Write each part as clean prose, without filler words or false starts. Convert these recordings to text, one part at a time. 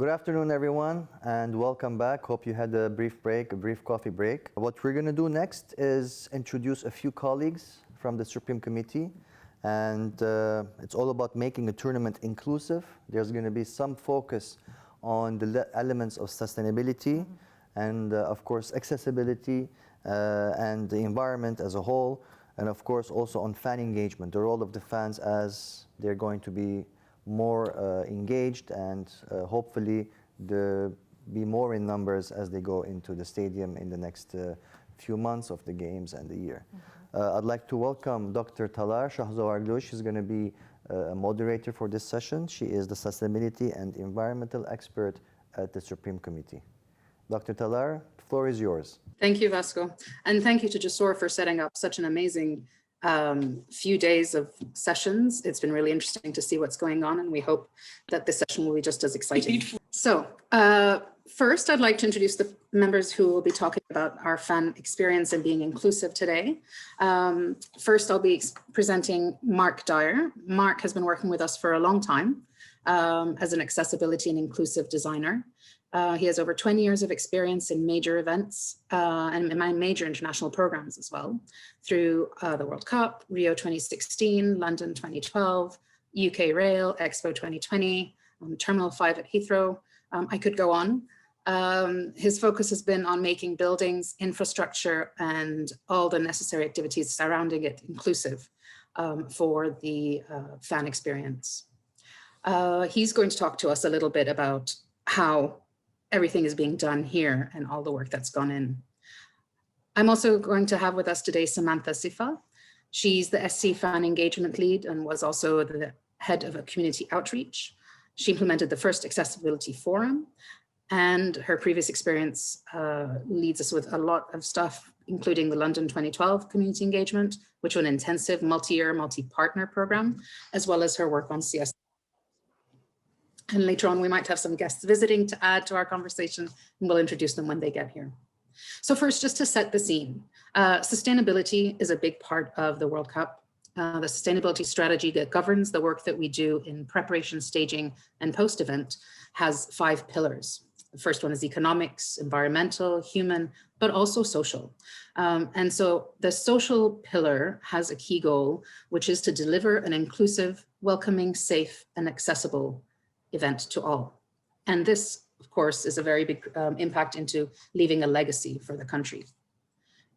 Good afternoon, everyone, and welcome back. Hope you had a brief break, a brief coffee break. What we're going to do next is introduce a few colleagues from the Supreme Committee, and it's all about making a tournament inclusive. There's going to be some focus on the elements of sustainability and, of course, accessibility and the environment as a whole, and, of course, also on fan engagement, the role of the fans as they're going to be more engaged and hopefully be more in numbers as they go into the stadium in the next few months of the games and the year. I'd like to welcome Dr. Talar Sahsuvaroglu. She's going to be a moderator for this session. She is the sustainability and environmental expert at the Supreme Committee. Dr. Talar, the floor is yours. Thank you, Vasco. And thank you to Jasur for setting up such an amazing few days of sessions. It's been really interesting to see what's going on, and we hope that this session will be just as exciting. So first, I'd like to introduce the members who will be talking about our fan experience and being inclusive today. First, I'll be presenting Mark Dyer. Mark has been working with us for a long time as an accessibility and inclusive designer. He has over 20 years of experience in major events and in my major international programs as well, through the World Cup, Rio 2016, London 2012, UK Rail, Expo 2020, Terminal 5 at Heathrow. I could go on. His focus has been on making buildings, infrastructure, and all the necessary activities surrounding it inclusive for the fan experience. He's going to talk to us a little bit about how everything is being done here and all the work that's gone in. I'm also going to have with us today Samantha Sifa. She's the SC Fan Engagement Lead and was also the head of a community outreach. She implemented the first accessibility forum, and her previous experience leads us with a lot of stuff, including the London 2012 community engagement, which was an intensive multi-year, multi-partner program, as well as her work on CS. And later on, we might have some guests visiting to add to our conversation, and we'll introduce them when they get here. So first, just to set the scene, sustainability is a big part of the World Cup. The sustainability strategy that governs the work that we do in preparation, staging, and post-event has 5 pillars. The first one is economics, environmental, human, but also social. And so the social pillar has a key goal, which is to deliver an inclusive, welcoming, safe, and accessible event to all. And this, of course, is a very big impact into leaving a legacy for the country.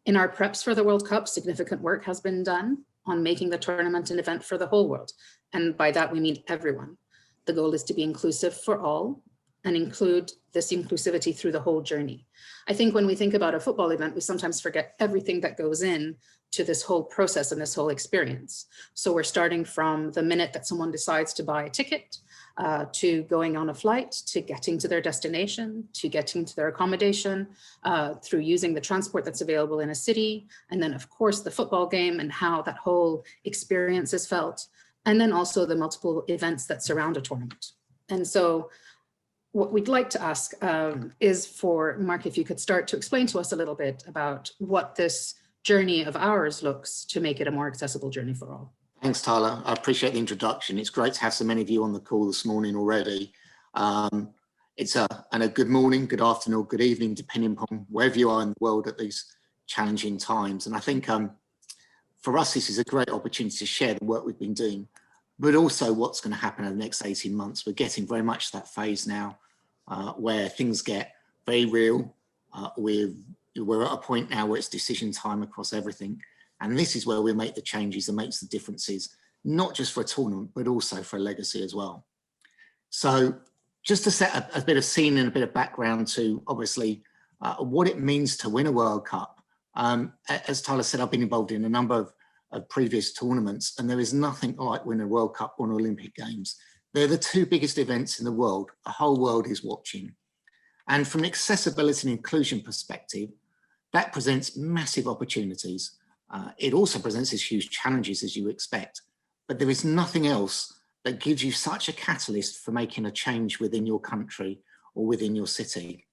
In our preps for the World Cup, significant work has been done on making the tournament an event for the whole world. And by that, we mean everyone. The goal is to be inclusive for all and include this inclusivity through the whole journey. I think when we think about a football event, we sometimes forget everything that goes in to this whole process and this whole experience. So we're starting from the minute that someone decides to buy a ticket, to going on a flight, to getting to their destination, to getting to their accommodation, through using the transport that's available in a city, and then of course the football game and how that whole experience is felt, and then also the multiple events that surround a tournament. And so what we'd like to ask is for Mark, if you could start to explain to us a little bit about what this journey of ours looks to make it a more accessible journey for all. Thanks, Talar. I appreciate the introduction. It's great to have so many of you on the call this morning already. It's a good morning, good afternoon, good evening, depending upon wherever you are in the world at these challenging times. And I think for us, this is a great opportunity to share the work we've been doing, but also what's going to happen in the next 18 months. We're getting very much to that phase now where things get very real. We're at a point now where it's decision time across everything. And this is where we make the changes that makes the differences, not just for a tournament, but also for a legacy as well. So just to set a bit of scene and a bit of background to obviously what it means to win a World Cup. As Talar said, I've been involved in a number of previous tournaments, and there is nothing like winning a World Cup or an Olympic Games. They're the 2 biggest events in the world. The whole world is watching. And from an accessibility and inclusion perspective, that presents massive opportunities. It also presents these huge challenges, as you expect, but there is nothing else that gives you such a catalyst for making a change within your country or within your city.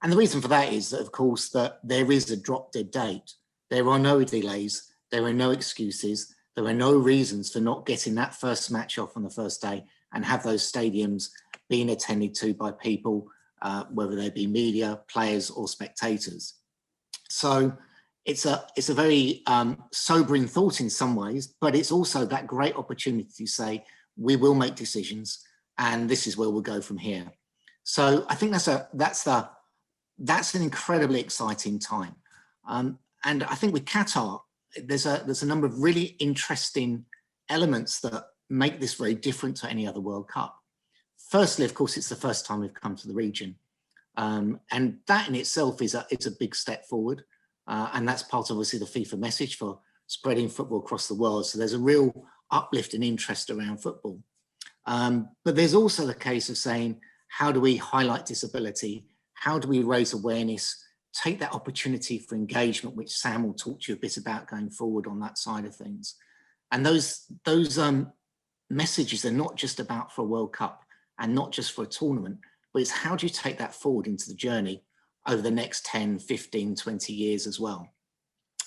And the reason for that is that, of course, that there is a drop dead date. There are no delays, there are no excuses, there are no reasons for not getting that first match off on the first day and have those stadiums being attended to by people, whether they be media, players or spectators. So it's a very sobering thought in some ways, but it's also that great opportunity to say, we will make decisions and this is where we'll go from here. So I think that's an incredibly exciting time. And I think with Qatar, there's a number of really interesting elements that make this very different to any other World Cup. Firstly, of course, it's the first time we've come to the region. And that in itself it's a big step forward. And that's part of, obviously, the FIFA message for spreading football across the world. So there's a real uplift in interest around football. But there's also the case of saying, how do we highlight disability? How do we raise awareness? Take that opportunity for engagement, which Sam will talk to you a bit about going forward on that side of things. And those messages are not just about for a World Cup and not just for a tournament, but it's how do you take that forward into the journey over the next 10, 15, 20 years as well.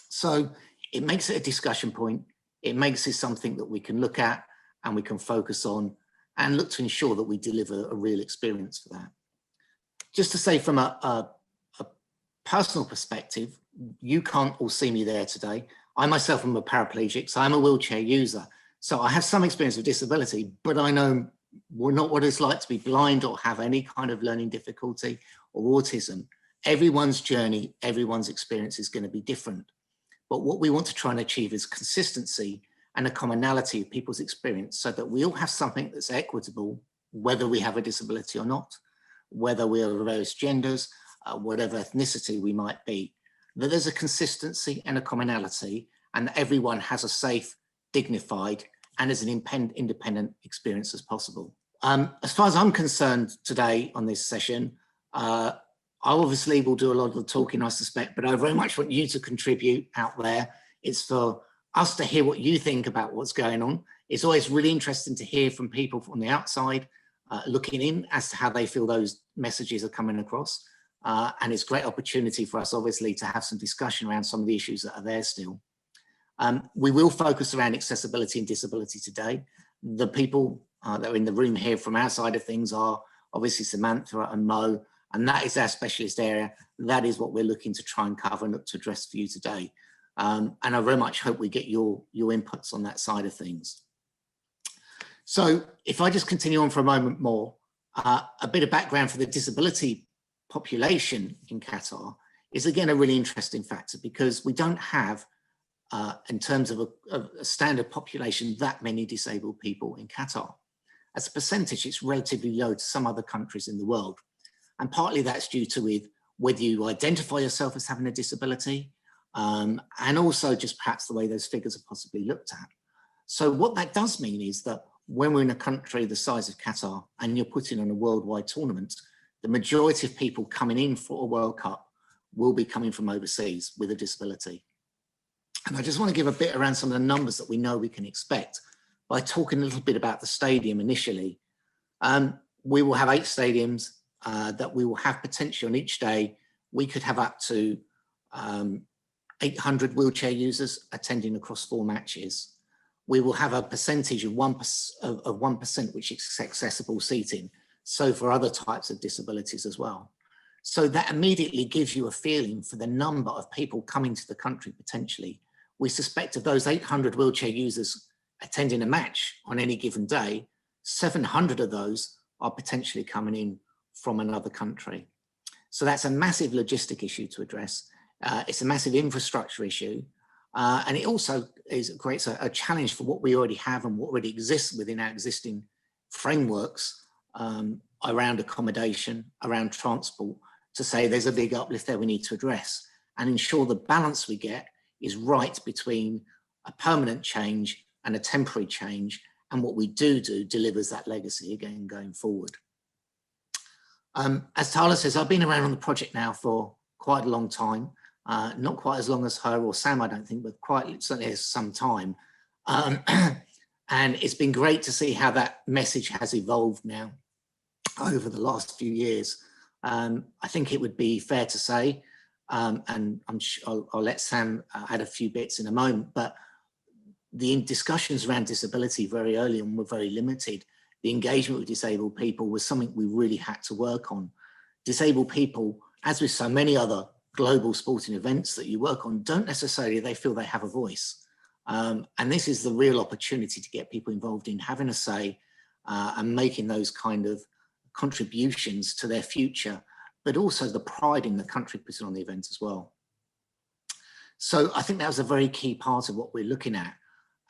So it makes it a discussion point. It makes it something that we can look at and we can focus on and look to ensure that we deliver a real experience for that. Just to say from a personal perspective, you can't all see me there today. I myself am a paraplegic, so I'm a wheelchair user. So I have some experience of disability, but I know not what it's like to be blind or have any kind of learning difficulty or autism. Everyone's journey, everyone's experience is going to be different. But what we want to try and achieve is consistency and a commonality of people's experience so that we all have something that's equitable, whether we have a disability or not, whether we are various genders, whatever ethnicity we might be, that there's a consistency and a commonality and that everyone has a safe, dignified, and as an independent experience as possible. As far as I'm concerned today on this session, I obviously will do a lot of the talking, I suspect, but I very much want you to contribute out there. It's for us to hear what you think about what's going on. It's always really interesting to hear from people from the outside looking in as to how they feel those messages are coming across. And it's a great opportunity for us, obviously, to have some discussion around some of the issues that are there still. We will focus around accessibility and disability today. The people that are in the room here from our side of things are obviously Samantha and Mo, and that is our specialist area. That is what we're looking to try and cover and look to address for you today. And I very much hope we get your inputs on that side of things. So if I just continue on for a moment more, a bit of background for the disability population in Qatar is again a really interesting factor because we don't have, in terms of a standard population, that many disabled people in Qatar. As a percentage, it's relatively low to some other countries in the world. And partly that's due to whether you identify yourself as having a disability, and also just perhaps the way those figures are possibly looked at. So what that does mean is that when we're in a country the size of Qatar and you're putting on a worldwide tournament, the majority of people coming in for a World Cup will be coming from overseas with a disability. And I just want to give a bit around some of the numbers that we know we can expect by talking a little bit about the stadium initially. We will have 8 stadiums that we will have potential on each day. We could have up to 800 wheelchair users attending across 4 matches. We will have a percentage of 1%, which is accessible seating. So for other types of disabilities as well. So that immediately gives you a feeling for the number of people coming to the country potentially. We suspect of those 800 wheelchair users attending a match on any given day, 700 of those are potentially coming in from another country. So that's a massive logistic issue to address. It's a massive infrastructure issue. And it also creates a challenge for what we already have and what already exists within our existing frameworks around accommodation, around transport, to say there's a big uplift there we need to address and ensure the balance we get is right between a permanent change and a temporary change, and what we do delivers that legacy again going forward. As Talar says, I've been around on the project now for quite a long time, not quite as long as her or Sam, I don't think, but quite certainly some time. And it's been great to see how that message has evolved now over the last few years. I think it would be fair to say, and I'm sure I'll let Sam add a few bits in a moment, but the discussions around disability very early on were very limited. the engagement with disabled people was something we really had to work on. Disabled people, as with so many other global sporting events that you work on, don't necessarily, they feel they have a voice. And this is the real opportunity to get people involved in having a say and making those kind of contributions to their future, but also the pride in the country putting on the event as well. So I think that was a very key part of what we're looking at.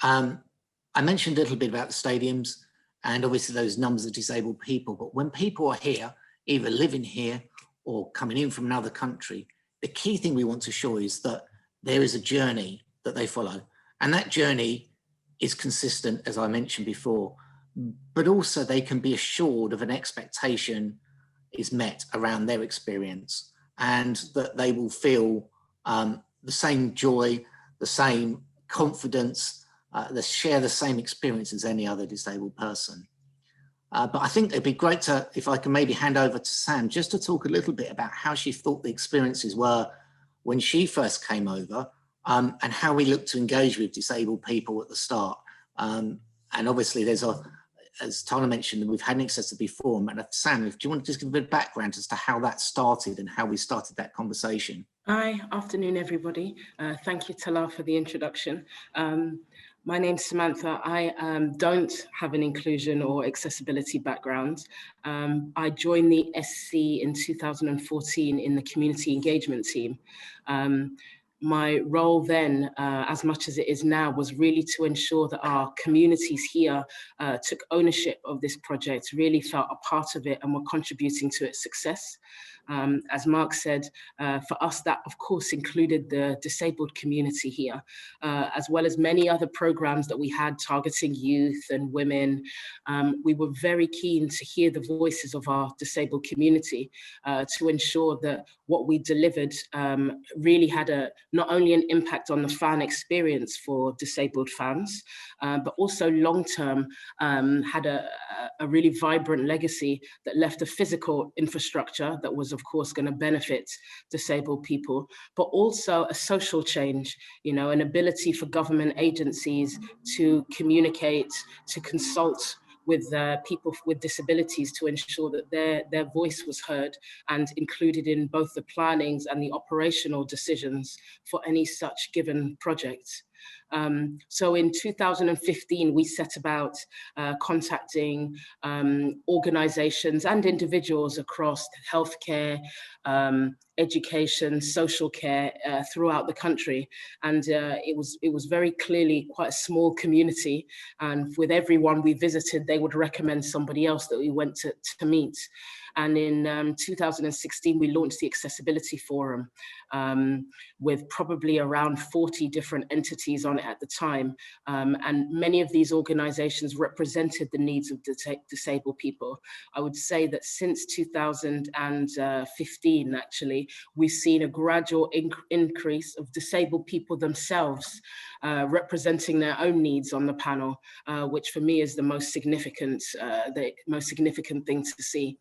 I mentioned a little bit about the stadiums and obviously those numbers of disabled people, but when people are here, either living here or coming in from another country, the key thing we want to show is that there is a journey that they follow. And that journey is consistent, as I mentioned before, but also they can be assured of an expectation is met around their experience and that they will feel the same joy, the same confidence, they share the same experience as any other disabled person. But I think it'd be great to, if I can maybe hand over to Sam, just to talk a little bit about how she thought the experiences were when she first came over and how we look to engage with disabled people at the start. And obviously there's as Talar mentioned, we've had an Accessibility Forum. And Sam, do you want to just give a bit of background as to how that started and how we started that conversation? Hi, afternoon, everybody. Thank you, Talar, for the introduction. My name's Samantha. I don't have an inclusion or accessibility background. I joined the SC in 2014 in the community engagement team. My role then, as much as it is now, was really to ensure that our communities here took ownership of this project, really felt a part of it and were contributing to its success. As Mark said, for us, that of course included the disabled community here, as well as many other programs that we had targeting youth and women. We were very keen to hear the voices of our disabled community to ensure that what we delivered really had not only an impact on the fan experience for disabled fans, but also long-term had a really vibrant legacy that left a physical infrastructure that was of course going to benefit disabled people, but also a social change, you know, an ability for government agencies to communicate, to consult with people with disabilities to ensure that their voice was heard and included in both the plannings and the operational decisions for any such given project. So in 2015, we set about contacting organizations and individuals across healthcare, education, social care throughout the country. And it was very clearly quite a small community. And with everyone we visited, they would recommend somebody else that we went to meet. And in 2016, we launched the Accessibility Forum with probably around 40 different entities on it at the time. And many of these organizations represented the needs of disabled people. I would say that since 2015, actually, we've seen a gradual increase of disabled people themselves representing their own needs on the panel, which for me is the most significant thing to see.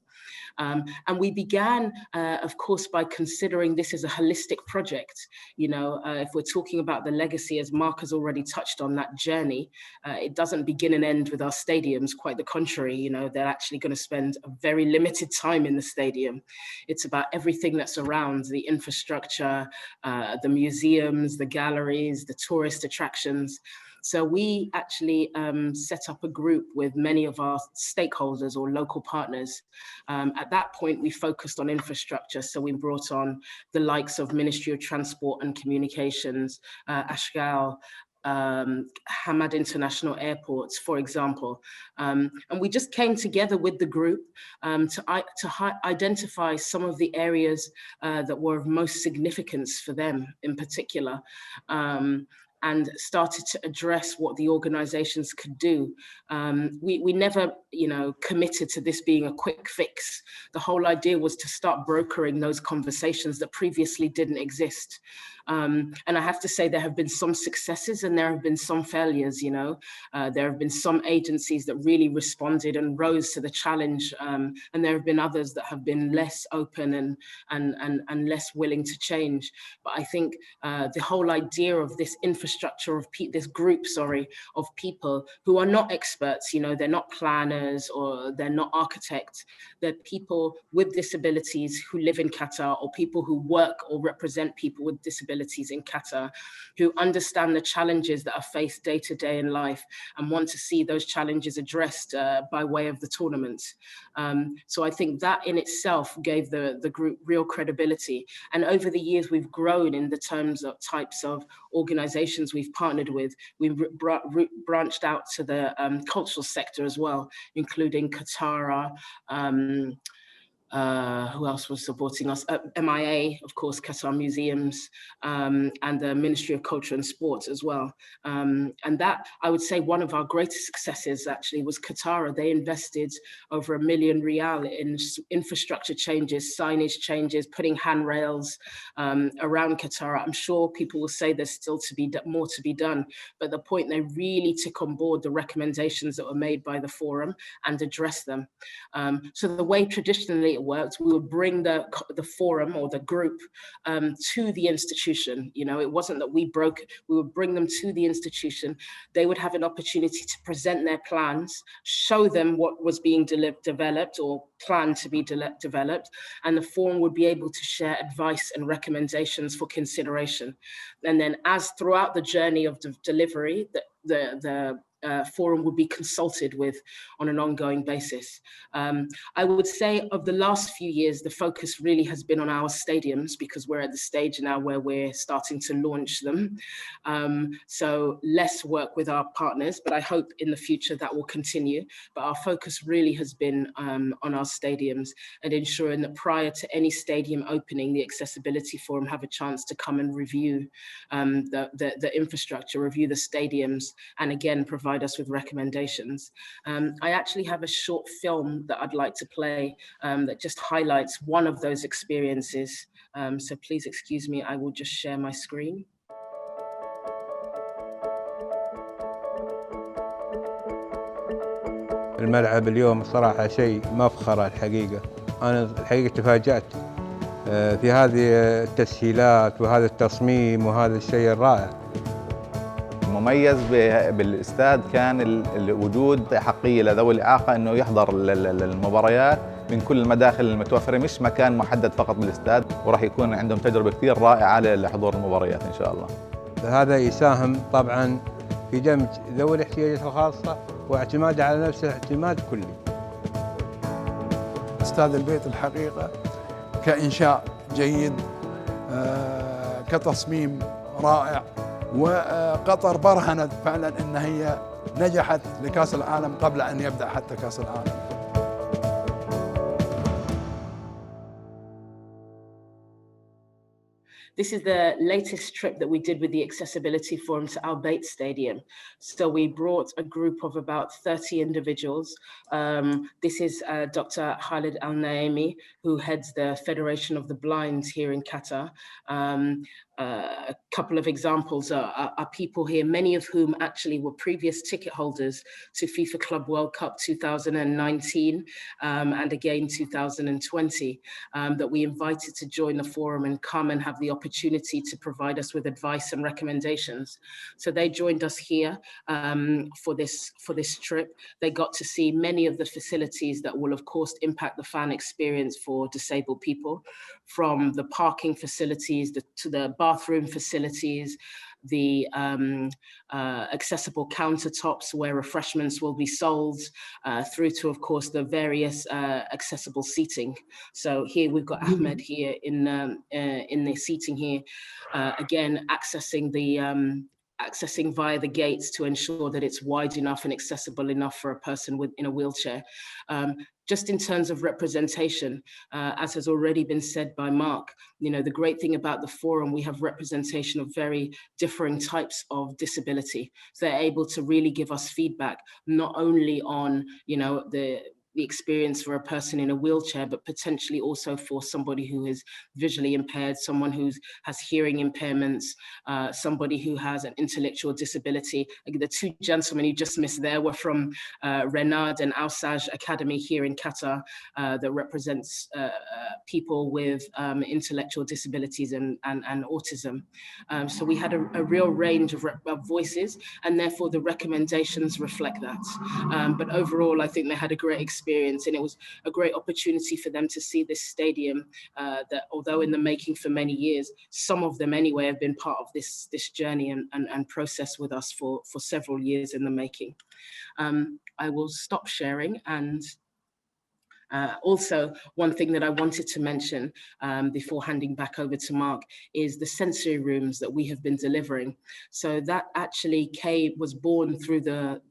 And we began, of course, by considering this as a holistic project. You know, if we're talking about the legacy, as Mark has already touched on, that journey, it doesn't begin and end with our stadiums. Quite the contrary, you know, they're actually going to spend a very limited time in the stadium. It's about everything that's around the infrastructure, the museums, the galleries, the tourist attractions. So we actually set up a group with many of our stakeholders or local partners. At that point, we focused on infrastructure. So we brought on the likes of Ministry of Transport and Communications, Ashgal, Hamad International Airports, for example. And we just came together with the group to identify some of the areas that were of most significance for them in particular. And started to address what the organizations could do. We never, you know, committed to this being a quick fix. The whole idea was to start brokering those conversations that previously didn't exist. And I have to say there have been some successes and there have been some failures, you know. There have been some agencies that really responded and rose to the challenge. And there have been others that have been less open and less willing to change. But I think the whole idea of this infrastructure infrastructure of this group, of people who are not experts. You know, they're not planners or they're not architects. They're people with disabilities who live in Qatar, or people who work or represent people with disabilities in Qatar, who understand the challenges that are faced day to day in life and want to see those challenges addressed by way of the tournament. So I think that in itself gave the group real credibility. And over the years, we've grown in the terms of types of organizations we've partnered with. We've branched out to the cultural sector as well, including Qatar, who else was supporting us? MIA, of course, Qatar Museums, and the Ministry of Culture and Sports as well. And that, I would say, one of our greatest successes actually was Qatar. They invested over $1 million in infrastructure changes, signage changes, putting handrails around Qatar. I'm sure people will say there's still more to be done, but the point, they really took on board the recommendations that were made by the forum and addressed them. So the way traditionally it worked, we would bring the forum or the group to the institution. You know, it wasn't that we would bring them to the institution. They would have an opportunity to present their plans, show them what was being developed or planned to be developed, and the forum would be able to share advice and recommendations for consideration. And then as throughout the journey of delivery, the forum would be consulted with on an ongoing basis. I would say of the last few years, the focus really has been on our stadiums, because we're at the stage now where we're starting to launch them. So less work with our partners, but I hope in the future that will continue. But our focus really has been on our stadiums and ensuring that prior to any stadium opening, the Accessibility Forum have a chance to come and review the infrastructure, review the stadiums, and again, provide us with recommendations. I actually have a short film that I'd like to play that just highlights one of those experiences. So please excuse me, I will just share my screen. الملعب اليوم صراحة شيء مفخرة الحقيقة. أنا الحقيقة تفاجأت في هذه التسهيلات وهذا التصميم وهذا الشيء الرائع. المميز بالاستاد كان الوجود حقية لذوي الإعاقة أنه يحضر المباريات من كل المداخل المتوفرة، مش مكان محدد فقط بالاستاد، وراح يكون عندهم تجربة كثير رائعة لحضور المباريات إن شاء الله. هذا يساهم طبعاً في دمج ذوي الاحتياجات الخاصة واعتماد على نفسه اعتماد كلي. استاد البيت الحقيقة كإنشاء جيد، كتصميم رائع، وقطر برهنت فعلا ان هي نجحت لكأس العالم قبل ان يبدأ حتى كأس العالم. This is the latest trip that we did with the Accessibility Forum to Al Bayt Stadium. So we brought a group of about 30 individuals. This is Dr. Khalid Al-Naimi, who heads the Federation of the Blind here in Qatar. A couple of examples are people here, many of whom actually were previous ticket holders to FIFA Club World Cup 2019 and again 2020, that we invited to join the forum and come and have the opportunity to provide us with advice and recommendations. So they joined us here for this trip. They got to see many of the facilities that will of course impact the fan experience for disabled people, from the parking facilities to the bathroom facilities, the accessible countertops where refreshments will be sold, through to, of course, the various accessible seating. So here we've got Ahmed here in the seating here, again, accessing via the gates to ensure that it's wide enough and accessible enough for a person in a wheelchair. Just in terms of representation, as has already been said by Mark, you know, the great thing about the forum, we have representation of very differing types of disability. So they're able to really give us feedback, not only on, you know, the experience for a person in a wheelchair, but potentially also for somebody who is visually impaired, someone who has hearing impairments, somebody who has an intellectual disability. Like the two gentlemen you just missed there were from Renard and Alsaj Academy here in Qatar that represents people with intellectual disabilities and autism. So we had a real range of voices, and therefore the recommendations reflect that. But overall, I think they had a great experience, and it was a great opportunity for them to see this stadium that, although in the making for many years, some of them anyway have been part of this journey and process with us for several years in the making. I will stop sharing, and also, one thing that I wanted to mention before handing back over to Mark is the sensory rooms that we have been delivering. So that actually was born through the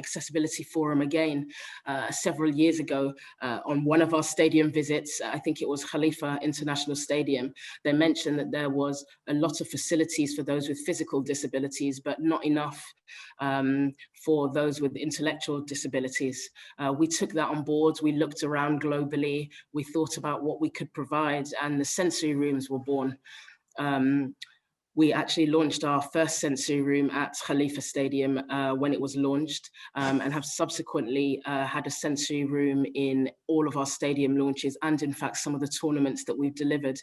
Accessibility Forum again several years ago on one of our stadium visits. I think it was Khalifa International Stadium. They mentioned that there was a lot of facilities for those with physical disabilities, but not enough for those with intellectual disabilities. We took that on board. We looked around globally. We thought about what we could provide, and the sensory rooms were born. We actually launched our first sensory room at Khalifa Stadium when it was launched, and have subsequently had a sensory room in all of our stadium launches, and in fact some of the tournaments that we've delivered.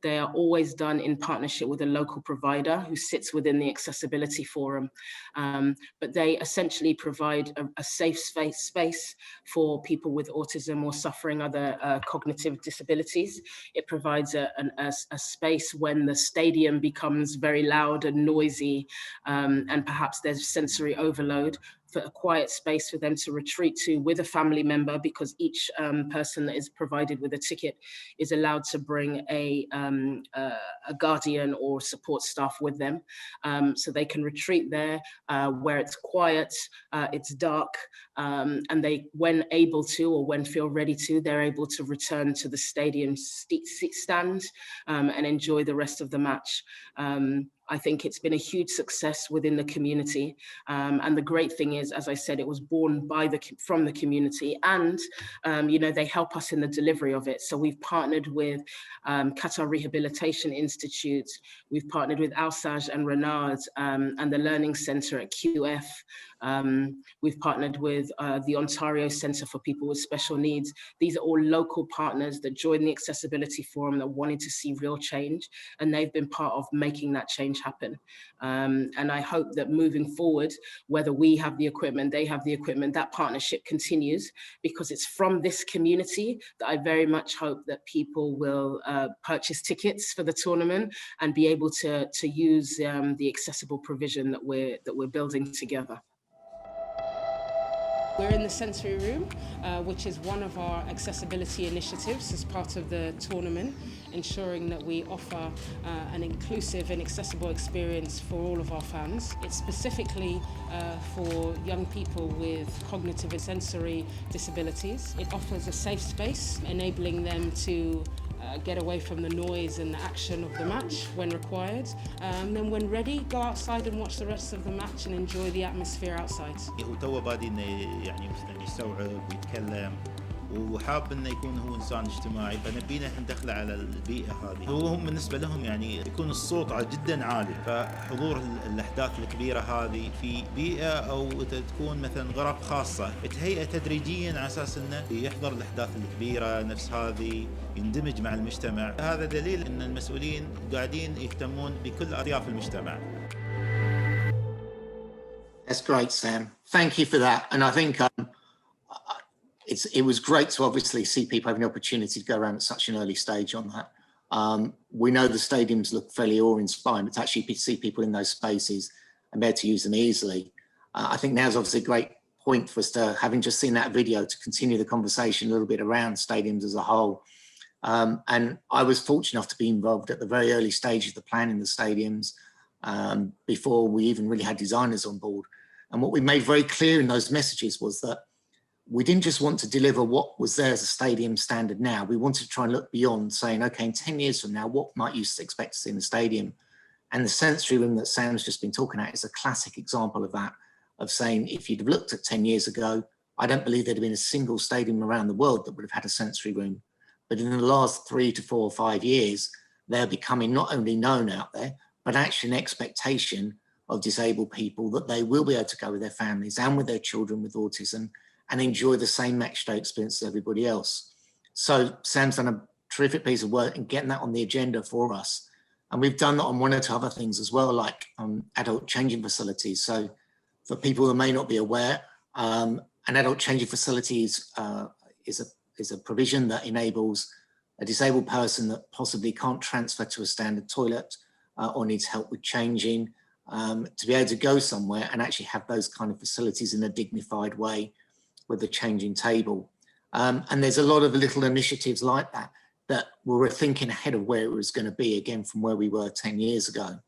They are always done in partnership with a local provider who sits within the Accessibility Forum. But they essentially provide a safe space for people with autism or suffering other cognitive disabilities. It provides a space when the stadium becomes very loud and noisy, and perhaps there's sensory overload, for a quiet space for them to retreat to with a family member, because each person that is provided with a ticket is allowed to bring a guardian or support staff with them. So they can retreat there where it's quiet, it's dark, and they, when able to or when feel ready to, they're able to return to the stadium stand and enjoy the rest of the match. I think it's been a huge success within the community. And the great thing is, as I said, it was born from the community, and you know, they help us in the delivery of it. So we've partnered with Qatar Rehabilitation Institute, we've partnered with Alsaj and Renard and the Learning Centre at QF. We've partnered with the Ontario Centre for People with Special Needs. These are all local partners that joined the Accessibility Forum that wanted to see real change, and they've been part of making that change happen. And I hope that moving forward, whether we have the equipment, they have the equipment, that partnership continues, because it's from this community that I very much hope that people will purchase tickets for the tournament and be able to use the accessible provision that we're building together. We're in the sensory room, which is one of our accessibility initiatives as part of the tournament, ensuring that we offer an inclusive and accessible experience for all of our fans. It's specifically for young people with cognitive and sensory disabilities. It offers a safe space, enabling them to get away from the noise and the action of the match when required. Then when ready, go outside and watch the rest of the match and enjoy the atmosphere outside. هو تو بادي انه يعني يستوعب ويتكلم وحاب انه يكون هو انسان اجتماعي، فنبينا ندخله على البيئه هذه. هم بالنسبه لهم يعني يكون الصوت جدا عالي، فحضور الاحداث الكبيره هذه في بيئه او تكون مثلا غرف خاصه تهيئه تدريجيا على اساس انه يحضر الاحداث الكبيره نفس هذه، يندمج مع المجتمع. هذا دليل ان المسؤولين قاعدين يهتمون بكل اطياف المجتمع. That's great, Sam. Thank you for that. And I think it was great to obviously see people having the opportunity to go around at such an early stage on that. We know the stadiums look fairly awe-inspiring, but to actually see people in those spaces and be able to use them easily. I think now's obviously a great point for us to, having just seen that video, to continue the conversation a little bit around stadiums as a whole. And I was fortunate enough to be involved at the very early stages of the planning of the stadiums before we even really had designers on board. And what we made very clear in those messages was that we didn't just want to deliver what was there as a stadium standard now. We wanted to try and look beyond, saying, okay, in 10 years from now, what might you expect to see in the stadium? And the sensory room that Sam's just been talking about is a classic example of that, of saying, if you'd have looked at 10 years ago, I don't believe there'd have been a single stadium around the world that would have had a sensory room. But in the last 3 to 4 or 5 years, they're becoming not only known out there, but actually an expectation of disabled people that they will be able to go with their families and with their children with autism and enjoy the same match day experience as everybody else. So Sam's done a terrific piece of work in getting that on the agenda for us. And we've done that on one or two other things as well, like adult changing facilities. So for people who may not be aware, an adult changing facility is a provision that enables a disabled person that possibly can't transfer to a standard toilet or needs help with changing to be able to go somewhere and actually have those kind of facilities in a dignified way with a changing table. And there's a lot of little initiatives like that that were thinking ahead of where it was going to be, again, from where we were 10 years ago.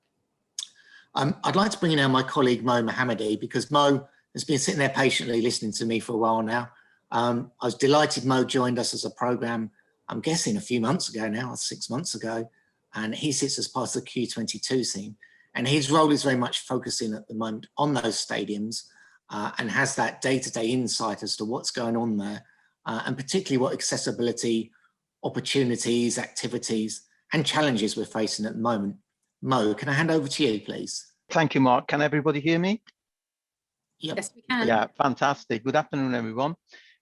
I'd like to bring in now my colleague, Mohammadi, because Mo has been sitting there patiently listening to me for a while now. I was delighted Mo joined us as a programme, I'm guessing a few months ago now, or 6 months ago, and he sits as part of the Q22 team. And his role is very much focusing at the moment on those stadiums and has that day-to-day insight as to what's going on there, and particularly what accessibility opportunities, activities, and challenges we're facing at the moment. Mo, can I hand over to you, please? Thank you, Mark. Can everybody hear me? Yep. Yes, we can. Yeah, fantastic. Good afternoon, everyone.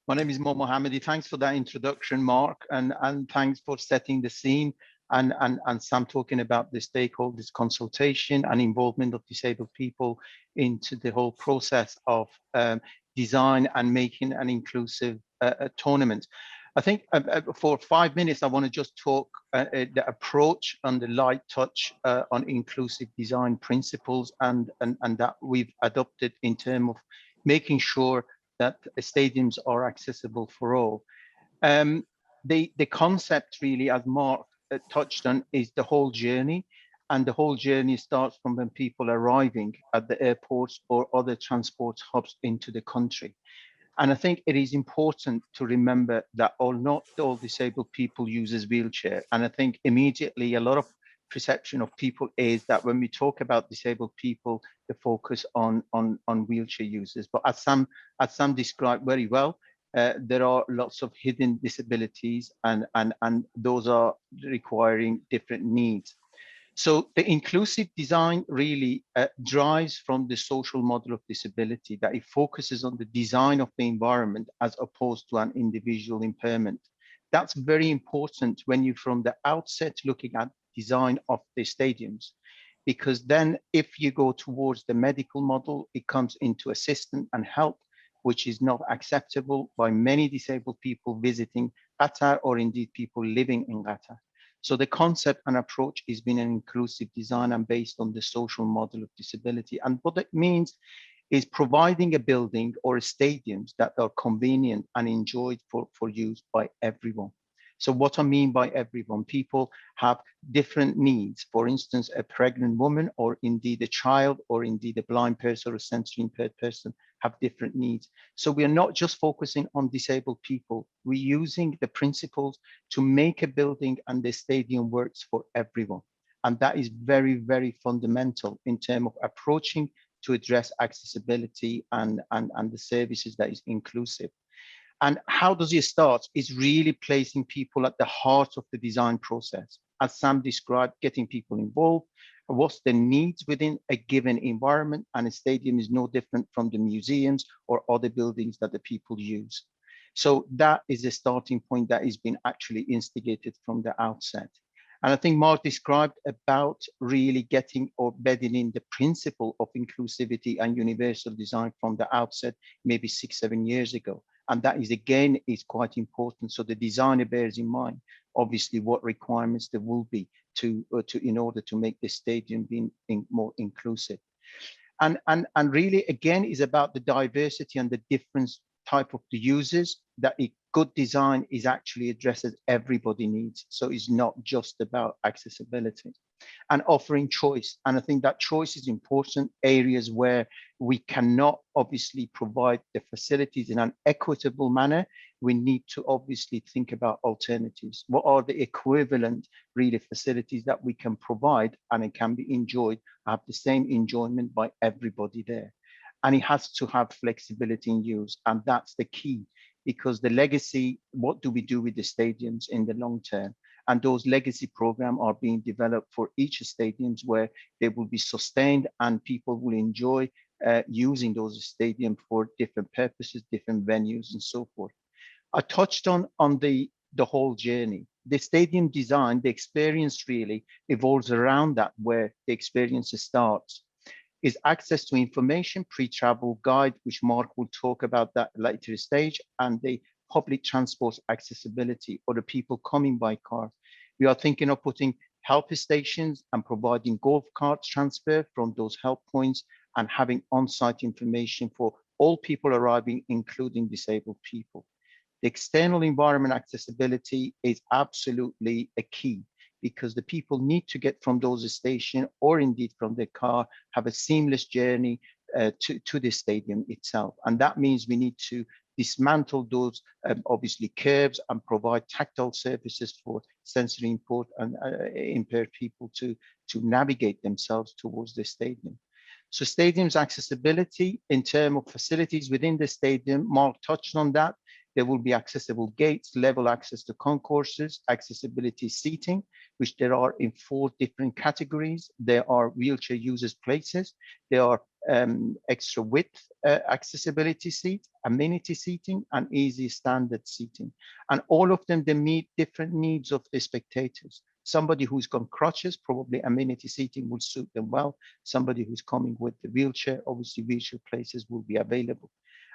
My name is Mohammadi. Thanks for that introduction, Mark, and thanks for setting the scene and Sam talking about the stakeholders consultation and involvement of disabled people into the whole process of design and making an inclusive tournament. I think for 5 minutes, I want to just talk the approach on the light touch on inclusive design principles and that we've adopted in terms of making sure that stadiums are accessible for all. The concept really, as Mark touched on, is the whole journey. And the whole journey starts from when people arriving at the airports or other transport hubs into the country. And I think it is important to remember that not all disabled people uses wheelchair. And I think immediately a lot of perception of people is that when we talk about disabled people, the focus on wheelchair users. But as Sam described very well, there are lots of hidden disabilities and those are requiring different needs. So the inclusive design really drives from the social model of disability, that it focuses on the design of the environment as opposed to an individual impairment. That's very important when you from the outset looking at design of the stadiums, because then if you go towards the medical model, it comes into assistance and help, which is not acceptable by many disabled people visiting Qatar or indeed people living in Qatar. So the concept and approach has been an inclusive design and based on the social model of disability. And what it means is providing a building or stadiums that are convenient and enjoyed for use by everyone. So what I mean by everyone, people have different needs. For instance, a pregnant woman or indeed a child or indeed a blind person or a sensory impaired person have different needs. So we are not just focusing on disabled people. We're using the principles to make a building and the stadium works for everyone. And that is very, very fundamental in terms of approaching to address accessibility and the services that is inclusive. And how does it start? It's really placing people at the heart of the design process. As Sam described, getting people involved, what's the needs within a given environment, and a stadium is no different from the museums or other buildings that the people use. So that is a starting point that has been actually instigated from the outset. And I think Mark described about really getting or bedding in the principle of inclusivity and universal design from the outset, maybe 6-7 years ago. And that is, again, is quite important. So the designer bears in mind, obviously, what requirements there will be in order to make the stadium being more inclusive. And really, again, is about the diversity and the different type of the users, that a good design is actually addresses everybody needs. So it's not just about accessibility and offering choice. And I think that choice is important. Areas where we cannot obviously provide the facilities in an equitable manner, we need to obviously think about alternatives. What are the equivalent really facilities that we can provide and it can be enjoyed, have the same enjoyment by everybody there? and it has to have flexibility in use. And that's the key, because the legacy, what do we do with the stadiums in the long term? And those legacy programs are being developed for each stadiums where they will be sustained and people will enjoy using those stadiums for different purposes, different venues, and so forth. I touched on the whole journey. The stadium design, the experience really evolves around that, where the experience starts. Is access to information, pre-travel guide, which Mark will talk about that later stage, and the public transport accessibility, or the people coming by car. We are thinking of putting help stations and providing golf carts transfer from those help points, and having on-site information for all people arriving, including disabled people. The external environment accessibility is absolutely a key, because the people need to get from those stations, or indeed from their car, have a seamless journey to the stadium itself. And that means we need to dismantle those obviously curbs and provide tactile surfaces for sensory impaired people to navigate themselves towards the stadium. So stadiums accessibility in terms of facilities within the stadium, Mark touched on that. There will be accessible gates, level access to concourses, accessibility seating, which there are in 4 different categories. There are wheelchair users places. There are extra width accessibility seat, amenity seating, and easy standard seating. And all of them, they meet different needs of the spectators. Somebody who's got crutches, probably amenity seating will suit them well. Somebody who's coming with the wheelchair, obviously wheelchair places will be available.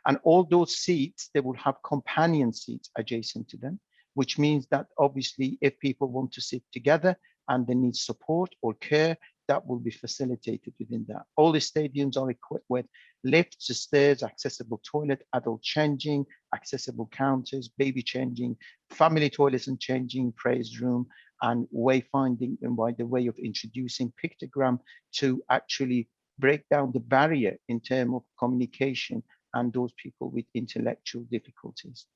And all those seats, they will have companion seats adjacent to them, which means that obviously if people want to sit together and they need support or care, that will be facilitated within that. All the stadiums are equipped with lifts, stairs, accessible toilet, adult changing, accessible counters, baby changing, family toilets and changing, praise room, and wayfinding, and by the way of introducing pictogram to actually break down the barrier in terms of communication and those people with intellectual difficulties.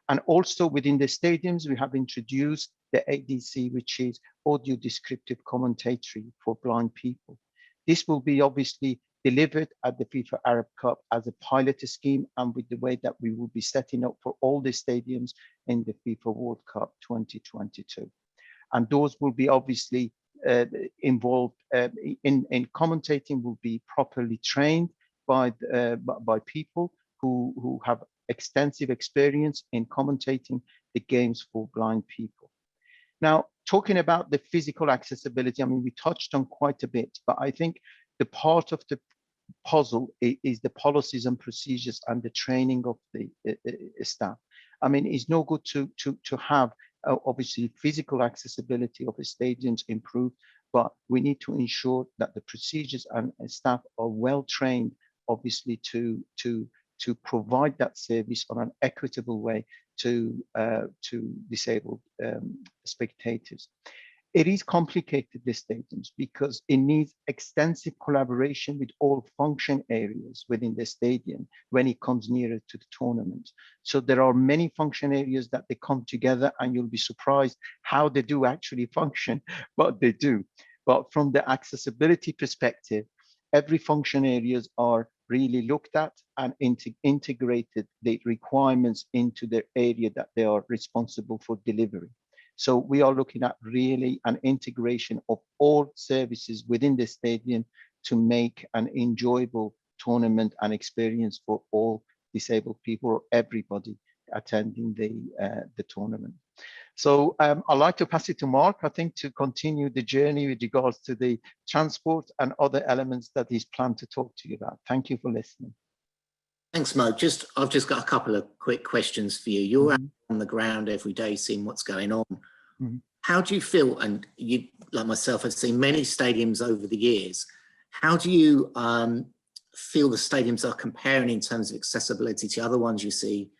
And also within the stadiums, we have introduced the ADC, which is audio descriptive commentary for blind people. This will be obviously delivered at the FIFA Arab Cup as a pilot scheme, and with the way that we will be setting up for all the stadiums in the FIFA World Cup 2022. And those will be obviously involved in commentating, will be properly trained by people who have extensive experience in commentating the games for blind people. Now, talking about the physical accessibility, I mean, we touched on quite a bit, but I think the part of the puzzle is the policies and procedures and the training of the staff. I mean, it's no good to have obviously physical accessibility of the stadiums improved, but we need to ensure that the procedures and staff are well trained, obviously, to provide that service on an equitable way to disabled spectators. It is complicated, the stadiums, because it needs extensive collaboration with all function areas within the stadium when it comes nearer to the tournament. So there are many function areas that they come together, and you'll be surprised how they do actually function, but they do. But from the accessibility perspective, every function areas are really looked at and integrated the requirements into the area that they are responsible for delivery. So we are looking at really an integration of all services within the stadium to make an enjoyable tournament and experience for all disabled people, or everybody attending the tournament. So I'd like to pass it to Mark, I think, to continue the journey with regards to the transport and other elements that he's planned to talk to you about. Thank you for listening. Thanks, Mo. I've just got a couple of quick questions for you. You're out on the ground every day seeing what's going on. How do you feel, and you, like myself, have seen many stadiums over the years, how do you feel the stadiums are comparing in terms of accessibility to other ones you see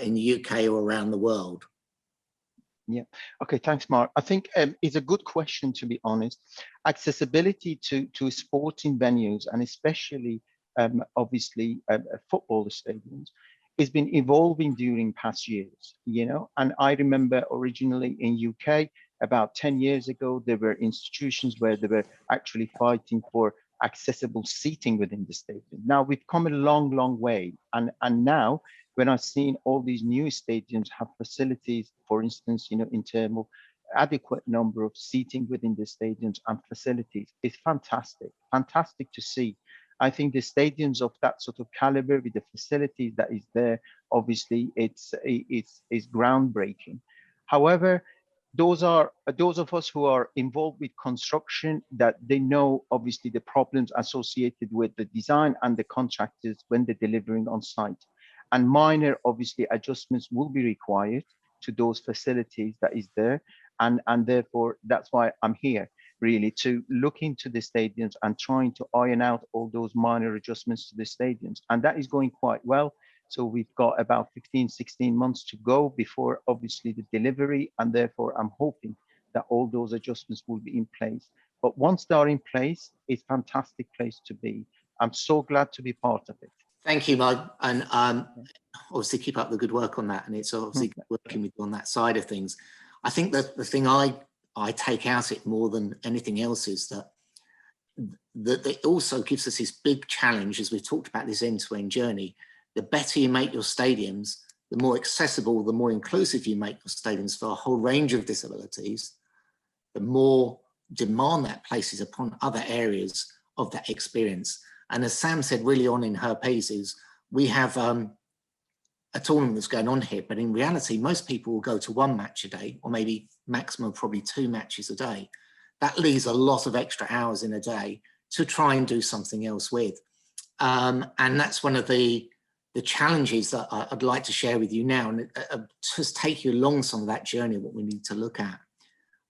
in the UK or around the world? Yeah. Okay. Thanks, Mark. I think it's a good question, to be honest. Accessibility to sporting venues, and especially obviously football stadiums, has been evolving during past years, you know. And I remember originally in UK about 10 years ago, there were institutions where they were actually fighting for accessible seating within the stadium. Now we've come a long, long way. And now when I've seen all these new stadiums have facilities, for instance, in terms of adequate number of seating within the stadiums and facilities, it's fantastic to see. I think the stadiums of that sort of caliber with the facilities that is there, obviously it's groundbreaking. However, those of us who are involved with construction, that they know obviously the problems associated with the design and the contractors when they're delivering on site. And minor obviously adjustments will be required to those facilities that is there. And therefore that's why I'm here, really, to look into the stadiums and trying to iron out all those minor adjustments to the stadiums. And that is going quite well. So we've got about 15, 16 months to go before obviously the delivery. And therefore I'm hoping that all those adjustments will be in place. But once they are in place, it's a fantastic place to be. I'm so glad to be part of it. Thank you, Mo. And obviously keep up the good work on that. And it's obviously working with you on that side of things. I think that the thing I take out it more than anything else is that it also gives us this big challenge, as we've talked about this end-to-end journey. The better you make your stadiums, the more accessible, the more inclusive you make your stadiums for a whole range of disabilities, the more demand that places upon other areas of that experience. And as Sam said really on in her pieces, we have a tournament that's going on here, but in reality, most people will go to one match a day, or maybe maximum probably 2 matches a day. That leaves a lot of extra hours in a day to try and do something else with. And that's one of the challenges that I'd like to share with you now, and just take you along some of that journey, what we need to look at.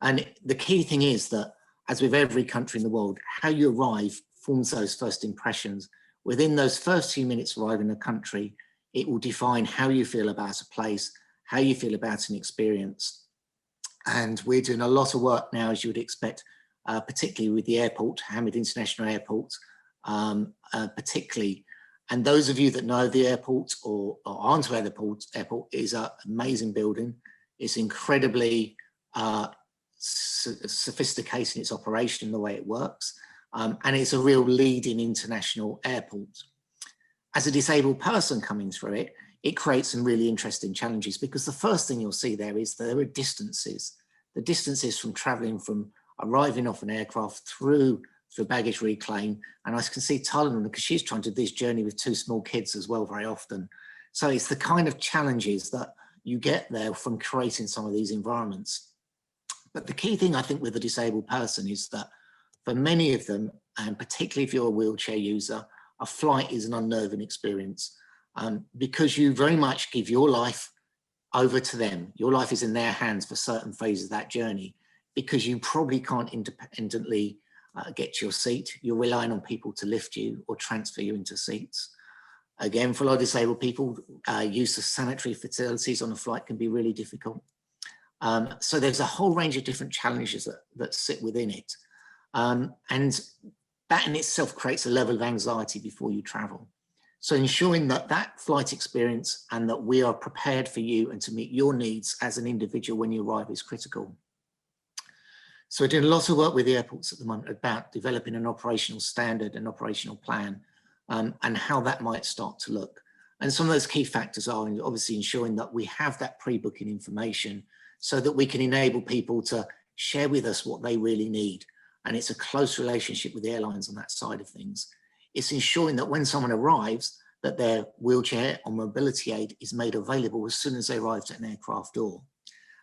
And the key thing is that, as with every country in the world, how you arrive forms those first impressions. Within those first few minutes arriving in a country, it will define how you feel about a place, how you feel about an experience. And we're doing a lot of work now, as you would expect, particularly with the airport, Hamid International Airport, particularly. And those of you that know the airport or aren't aware of the airport, is an amazing building. It's incredibly sophisticated in its operation, the way it works. And it's a real leading international airport. As a disabled person coming through it, it creates some really interesting challenges, because the first thing you'll see there is there are distances. The distances from traveling from arriving off an aircraft through baggage reclaim. And I can see Talar, because she's trying to do this journey with 2 small kids as well very often. So it's the kind of challenges that you get there from creating some of these environments. But the key thing I think with a disabled person is that for many of them, and particularly if you're a wheelchair user, a flight is an unnerving experience, because you very much give your life over to them. Your life is in their hands for certain phases of that journey, because you probably can't independently get to your seat. You're relying on people to lift you or transfer you into seats. Again, for a lot of disabled people, use of sanitary facilities on a flight can be really difficult. So there's a whole range of different challenges that sit within it. And that in itself creates a level of anxiety before you travel. So ensuring that flight experience and that we are prepared for you and to meet your needs as an individual when you arrive is critical. So we're doing a lot of work with the airports at the moment about developing an operational standard and operational plan, and how that might start to look. And some of those key factors are obviously ensuring that we have that pre-booking information so that we can enable people to share with us what they really need. And it's a close relationship with the airlines on that side of things. It's ensuring that when someone arrives, that their wheelchair or mobility aid is made available as soon as they arrive at an aircraft door.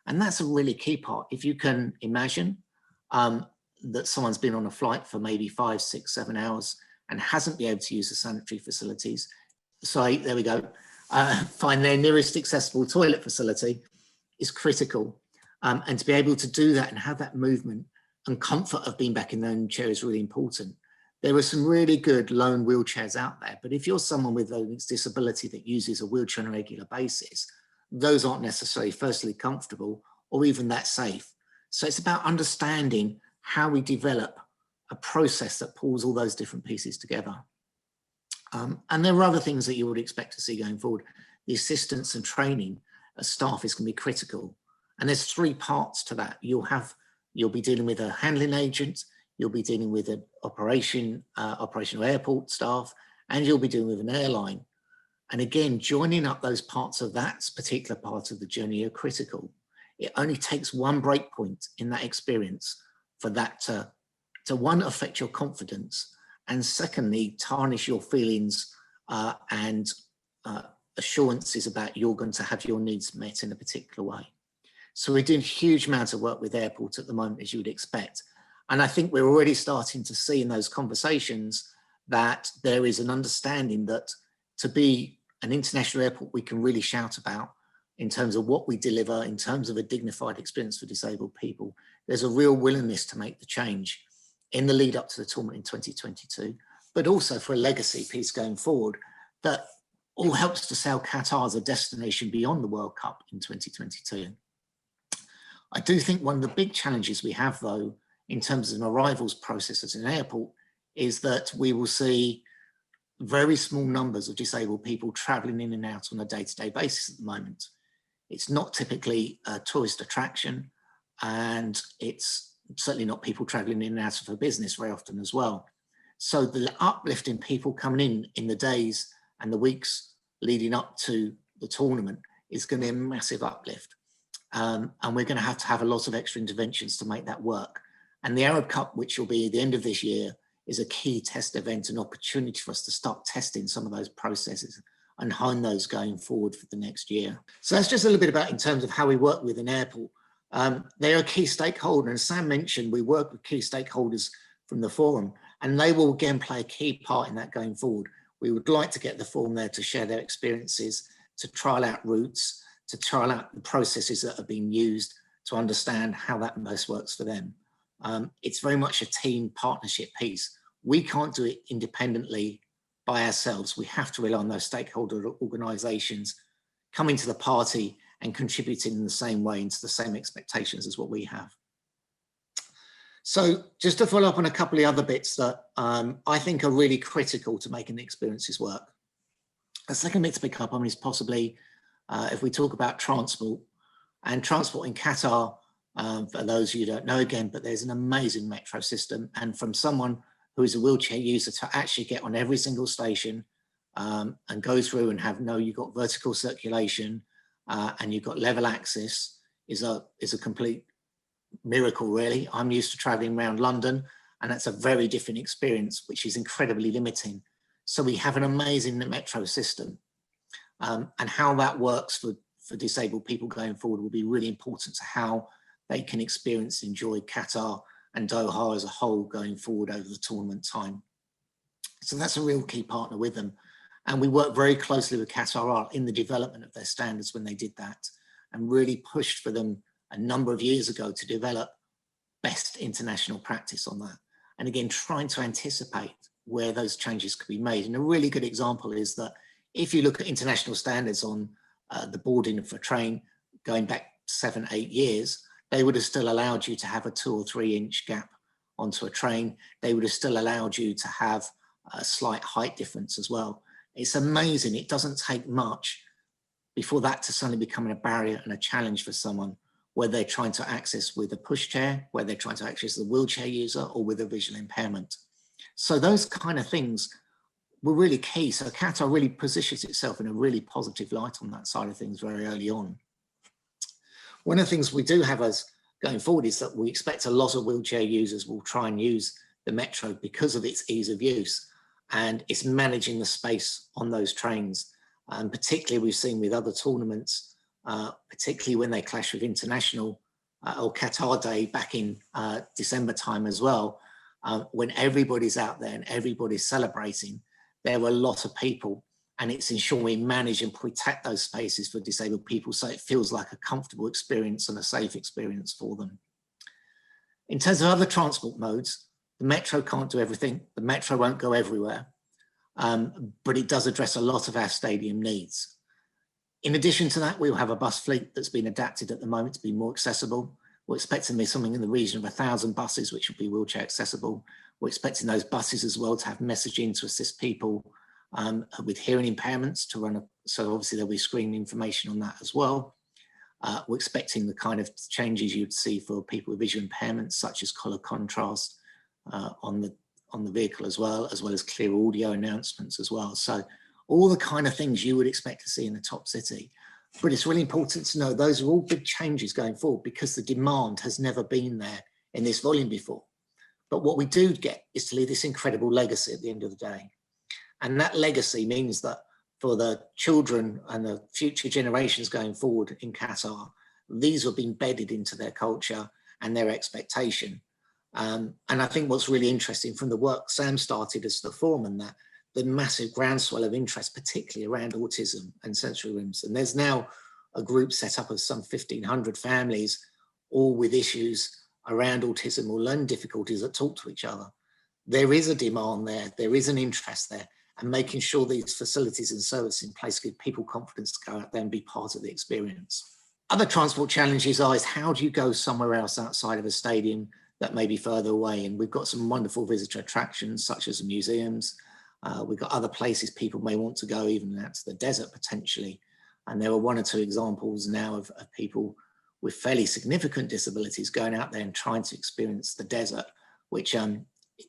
And that's a really key part. If you can imagine that someone's been on a flight for maybe 5, 6, 7 hours and hasn't been able to use the sanitary facilities, sorry, there we go, find their nearest accessible toilet facility is critical. And to be able to do that and have that movement and comfort of being back in their own chair is really important. There are some really good lone wheelchairs out there, but if you're someone with a disability that uses a wheelchair on a regular basis, those aren't necessarily firstly comfortable or even that safe. So it's about understanding how we develop a process that pulls all those different pieces together. And there are other things that you would expect to see going forward. The assistance and training of staff is going to be critical. And there's 3 parts to that. You'll be dealing with a handling agent, you'll be dealing with an operational airport staff, and you'll be dealing with an airline. And again, joining up those parts of that particular part of the journey are critical. It only takes one break point in that experience for that to one, affect your confidence, and secondly, tarnish your feelings and assurances about you're going to have your needs met in a particular way. So we're doing huge amounts of work with airports at the moment, as you would expect. And I think we're already starting to see in those conversations that there is an understanding that to be an international airport we can really shout about in terms of what we deliver, in terms of a dignified experience for disabled people, there's a real willingness to make the change in the lead up to the tournament in 2022, but also for a legacy piece going forward that all helps to sell Qatar as a destination beyond the World Cup in 2022. I do think one of the big challenges we have, though, in terms of an arrivals process at an airport, is that we will see very small numbers of disabled people travelling in and out on a day-to-day basis at the moment. It's not typically a tourist attraction, and it's certainly not people travelling in and out for business very often as well. So the uplift in people coming in the days and the weeks leading up to the tournament is going to be a massive uplift. And we're going to have a lot of extra interventions to make that work. And the Arab Cup, which will be the end of this year, is a key test event, an opportunity for us to start testing some of those processes and hone those going forward for the next year. So that's just a little bit about in terms of how we work with an airport. They're a key stakeholder, and Sam mentioned we work with key stakeholders from the forum, and they will again play a key part in that going forward. We would like to get the forum there to share their experiences, to trial out routes, to trial out the processes that are being used, to understand how that most works for them. It's very much a team partnership piece. We can't do it independently by ourselves. We have to rely on those stakeholder organisations coming to the party and contributing in the same way into the same expectations as what we have. So just to follow up on a couple of other bits that I think are really critical to making the experiences work. The second bit to pick up on is possibly if we talk about transport, and transport in Qatar, for those of you who don't know again, but there's an amazing metro system, and from someone who is a wheelchair user to actually get on every single station and go through and you've got vertical circulation and you've got level access is a complete miracle, really. I'm used to traveling around London, and that's a very different experience, which is incredibly limiting. So we have an amazing metro system, and how that works for disabled people going forward will be really important to how they can experience, enjoy Qatar and Doha as a whole going forward over the tournament time. So that's a real key partner with them. And we worked very closely with Qatar in the development of their standards when they did that, and really pushed for them a number of years ago to develop best international practice on that. And again, trying to anticipate where those changes could be made. And a really good example is that if you look at international standards on the boarding for a train going back 7-8 years, they would have still allowed you to have a 2 or 3 inch gap onto a train. They would have still allowed you to have a slight height difference as well. It's amazing. It doesn't take much before that to suddenly become a barrier and a challenge for someone, where they're trying to access with a pushchair, where they're trying to access the wheelchair user, or with a visual impairment. So those kind of things were really key. So Qatar really positions itself in a really positive light on that side of things very early on. One of the things we do have as going forward is that we expect a lot of wheelchair users will try and use the metro because of its ease of use, and it's managing the space on those trains. And particularly we've seen with other tournaments, particularly when they clash with international or Qatar Day back in December time as well, when everybody's out there and everybody's celebrating, there were a lot of people, and it's ensuring we manage and protect those spaces for disabled people so it feels like a comfortable experience and a safe experience for them. In terms of other transport modes, the metro can't do everything. The metro won't go everywhere, but it does address a lot of our stadium needs. In addition to that, we'll have a bus fleet that's been adapted at the moment to be more accessible. We're expecting there's something in the region of 1,000 buses which will be wheelchair accessible. We're expecting those buses as well to have messaging to assist people with hearing impairments to run, so obviously there'll be screening information on that as well. We're expecting the kind of changes you'd see for people with visual impairments, such as colour contrast, on the vehicle as well as clear audio announcements as well. So all the kind of things you would expect to see in a top city. But it's really important to know those are all big changes going forward because the demand has never been there in this volume before. But what we do get is to leave this incredible legacy at the end of the day. And that legacy means that for the children and the future generations going forward in Qatar, these will be embedded into their culture and their expectation. And I think what's really interesting from the work Sam started as the foreman, that the massive groundswell of interest, particularly around autism and sensory rooms. And there's now a group set up of some 1,500 families, all with issues around autism or learning difficulties that talk to each other. There is a demand there, there is an interest there, and making sure these facilities and services in place give people confidence to go out there and be part of the experience. Other transport challenges are how do you go somewhere else outside of a stadium that may be further away? And we've got some wonderful visitor attractions such as the museums. We've got other places people may want to go, even out to the desert potentially. And there are one or two examples now of people with fairly significant disabilities going out there and trying to experience the desert, which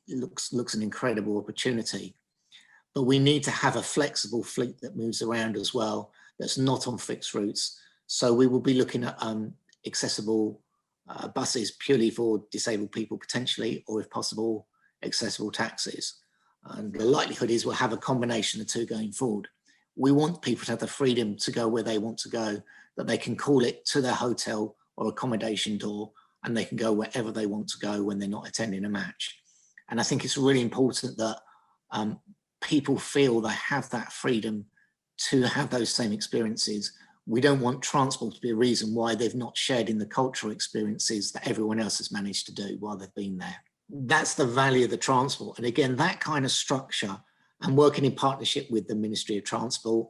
looks an incredible opportunity. But we need to have a flexible fleet that moves around as well, that's not on fixed routes. So we will be looking at accessible buses purely for disabled people potentially, or if possible, accessible taxis. And the likelihood is we'll have a combination of the two going forward. We want people to have the freedom to go where they want to go, that they can call it to their hotel or accommodation door, and they can go wherever they want to go when they're not attending a match. And I think it's really important that people feel they have that freedom to have those same experiences. We don't want transport to be a reason why they've not shared in the cultural experiences that everyone else has managed to do while they've been there. That's the value of the transport. And again, that kind of structure and working in partnership with the Ministry of Transport,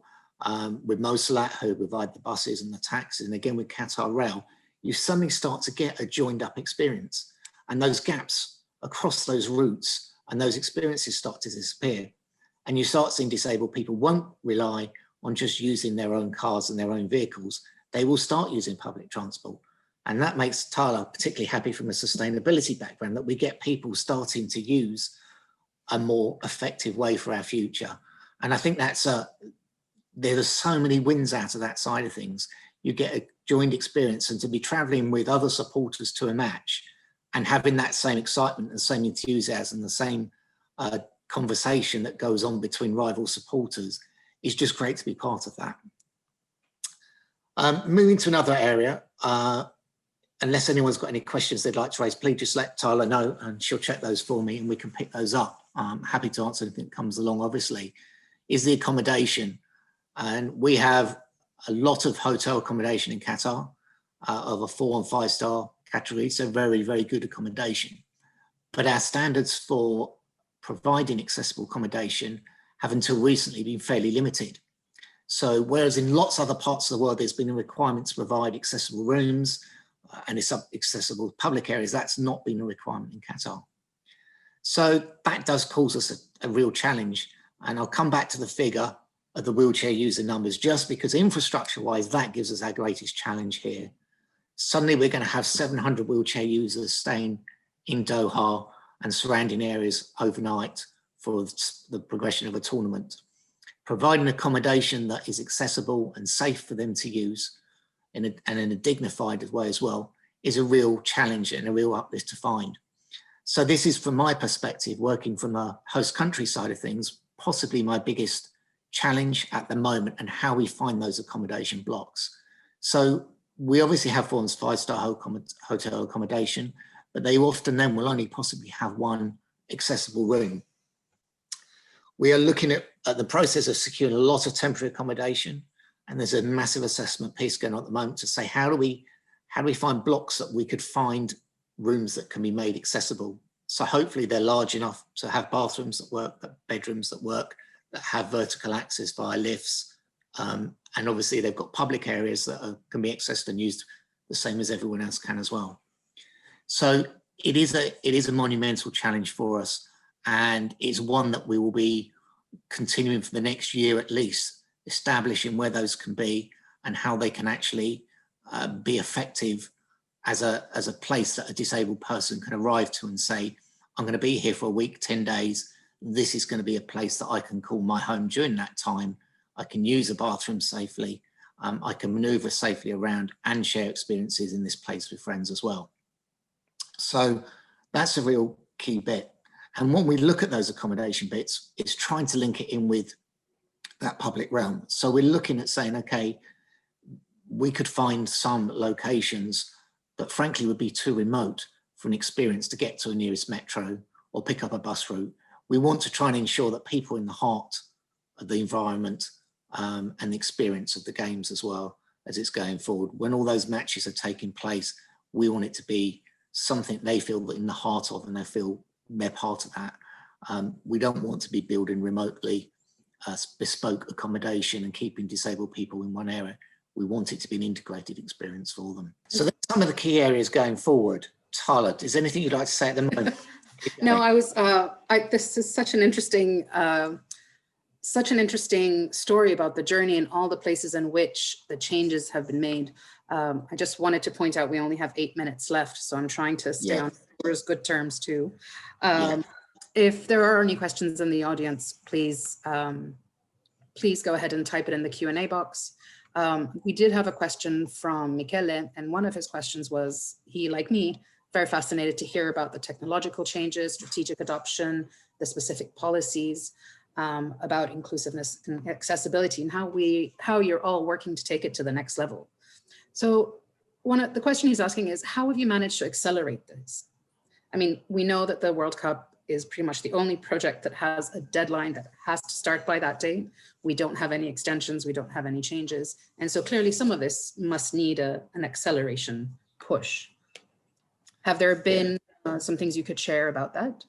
with Mosalat, who provide the buses and the taxis, and again with Qatar Rail, you suddenly start to get a joined up experience. And those gaps across those routes and those experiences start to disappear. And you start seeing disabled people won't rely on just using their own cars and their own vehicles. They will start using public transport. And that makes Talar particularly happy from a sustainability background, that we get people starting to use a more effective way for our future. And I think that's there are so many wins out of that side of things. You get a joined experience, and to be traveling with other supporters to a match and having that same excitement and same enthusiasm, the same conversation that goes on between rival supporters is just great to be part of that. Moving to another area, unless anyone's got any questions they'd like to raise, please just let Talar know and she'll check those for me and we can pick those up. I'm happy to answer anything that comes along, obviously, is the accommodation. And we have a lot of hotel accommodation in Qatar of a 4- and 5-star category, so very, very good accommodation. But our standards for providing accessible accommodation have until recently been fairly limited. So whereas in lots of other parts of the world, there's been a requirement to provide accessible rooms and accessible public areas, that's not been a requirement in Qatar. So that does cause us a real challenge. And I'll come back to the figure of the wheelchair user numbers, just because infrastructure-wise, that gives us our greatest challenge here. Suddenly we're going to have 700 wheelchair users staying in Doha and surrounding areas overnight for the progression of a tournament. Providing accommodation that is accessible and safe for them to use and in a dignified way as well is a real challenge and a real uplift to find. So this is, from my perspective, working from a host country side of things, possibly my biggest challenge at the moment, and how we find those accommodation blocks. So we obviously have 4- and 5-star hotel accommodation, but they often then will only possibly have one accessible room. We are looking at the process of securing a lot of temporary accommodation, and there's a massive assessment piece going on at the moment to say, how do we find blocks that we could find rooms that can be made accessible? So hopefully they're large enough to have bathrooms that work, bedrooms that work, that have vertical access via lifts. And obviously they've got public areas that can be accessed and used the same as everyone else can as well. So it is a monumental challenge for us, and it's one that we will be continuing for the next year at least, establishing where those can be and how they can actually be effective as a place that a disabled person can arrive to and say, I'm going to be here for a week, 10 days. This is going to be a place that I can call my home during that time. I can use a bathroom safely. I can maneuver safely around and share experiences in this place with friends as well. So that's a real key bit. And when we look at those accommodation bits, it's trying to link it in with that public realm. So we're looking at saying, okay, we could find some locations that frankly would be too remote for an experience to get to a nearest metro or pick up a bus route. We want to try and ensure that people in the heart of the environment and the experience of the games as well as it's going forward. When all those matches are taking place, we want it to be something they feel in the heart of, and they feel they're part of that. We don't want to be building remotely bespoke accommodation and keeping disabled people in one area. We want it to be an integrated experience for them. So that's some of the key areas going forward. Talar, is there anything you'd like to say at the moment? No, this is such an interesting story about the journey and all the places in which the changes have been made. I just wanted to point out we only have 8 minutes left, so I'm trying to stay on good terms too. If there are any questions in the audience, please go ahead and type it in the Q&A box. We did have a question from Michele, and one of his questions was, he, like me, very fascinated to hear about the technological changes, strategic adoption, the specific policies about inclusiveness and accessibility, and how you're all working to take it to the next level. So the question he's asking is, how have you managed to accelerate this? I mean, we know that the World Cup is pretty much the only project that has a deadline that has to start by that date. We don't have any extensions, we don't have any changes. And so clearly some of this must need an acceleration push. Have there been some things you could share about that?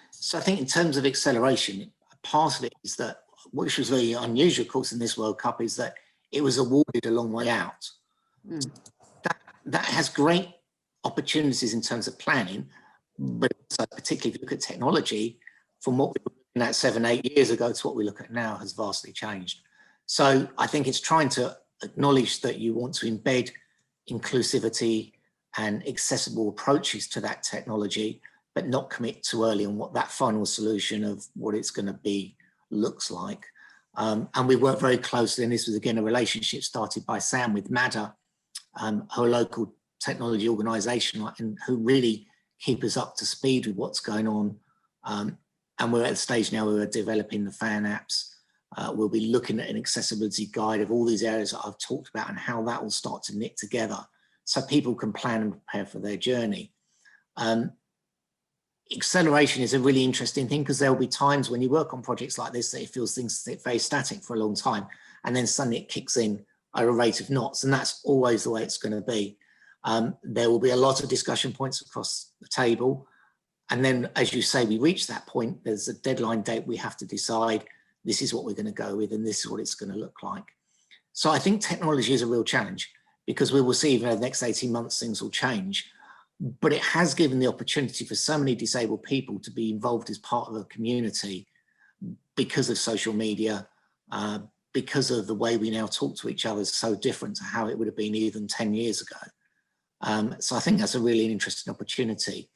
So I think in terms of acceleration, part of it is that, which was very unusual, of course, in this World Cup, is that it was awarded a long way out. That has great opportunities in terms of planning, but also particularly if you look at technology, from what we were looking at 7, 8 years ago to what we look at now has vastly changed. So I think it's trying to acknowledge that you want to embed inclusivity and accessible approaches to that technology, but not commit too early on what that final solution of what it's going to be looks like. And we worked very closely, and this was again a relationship started by Sam with MADA, our local technology organisation, and who really keep us up to speed with what's going on. And we're at the stage now where we're developing the fan apps. We'll be looking at an accessibility guide of all these areas that I've talked about and how that will start to knit together so people can plan and prepare for their journey. Acceleration is a really interesting thing because there will be times when you work on projects like this that it feels things very static for a long time, and then suddenly it kicks in at a rate of knots, and that's always the way it's going to be. There will be a lot of discussion points across the table, and then, as you say, we reach that point, there's a deadline date, we have to decide this is what we're going to go with and this is what it's going to look like. So I think technology is a real challenge because we will see even over the next 18 months things will change, but it has given the opportunity for so many disabled people to be involved as part of a community because of social media, because of the way we now talk to each other is so different to how it would have been even 10 years ago. So I think that's a really interesting opportunity.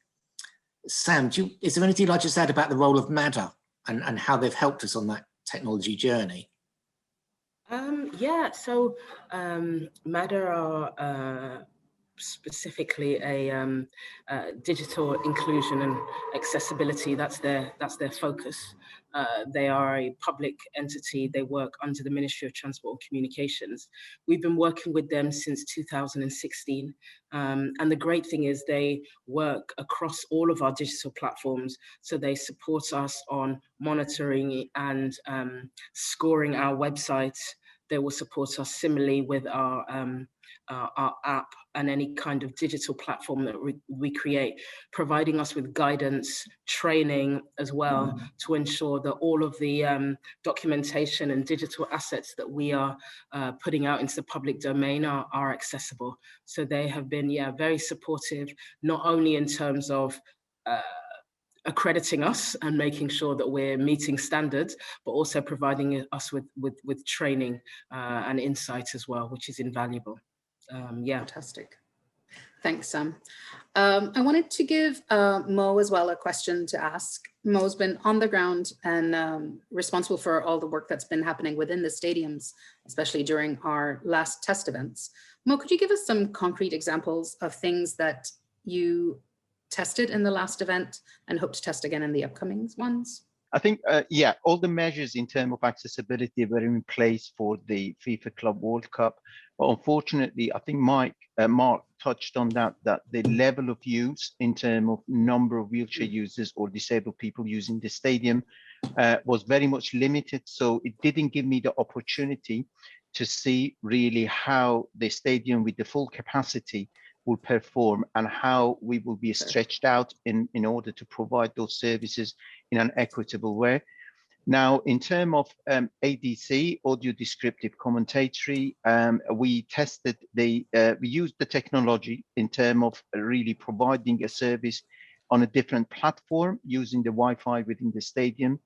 Sam, is there anything you'd like to add about the role of MADA and how they've helped us on that technology journey? Yeah, so MADA are specifically a digital inclusion and accessibility. That's their focus. They are a public entity. They work under the Ministry of Transport and Communications. We've been working with them since 2016. And the great thing is they work across all of our digital platforms. So they support us on monitoring and scoring our websites. They will support us similarly with our app and any kind of digital platform that we create, providing us with guidance, training as well, to ensure that all of the documentation and digital assets that we are putting out into the public domain are accessible. So they have been, very supportive, not only in terms of accrediting us and making sure that we're meeting standards, but also providing us with training and insight as well, which is invaluable. Fantastic. Thanks, Sam. I wanted to give Mo as well a question to ask. Mo's been on the ground and responsible for all the work that's been happening within the stadiums, especially during our last test events. Mo, could you give us some concrete examples of things that you tested in the last event and hope to test again in the upcoming ones? I think, yeah, all the measures in terms of accessibility were in place for the FIFA Club World Cup. But unfortunately, I think Mark touched on that the level of use in terms of number of wheelchair users or disabled people using the stadium was very much limited. So it didn't give me the opportunity to see really how the stadium with the full capacity will perform and how we will be stretched out in order to provide those services in an equitable way. Now, in terms of ADC, audio descriptive commentary, we tested we used the technology in terms of really providing a service on a different platform using the Wi-Fi within the stadium.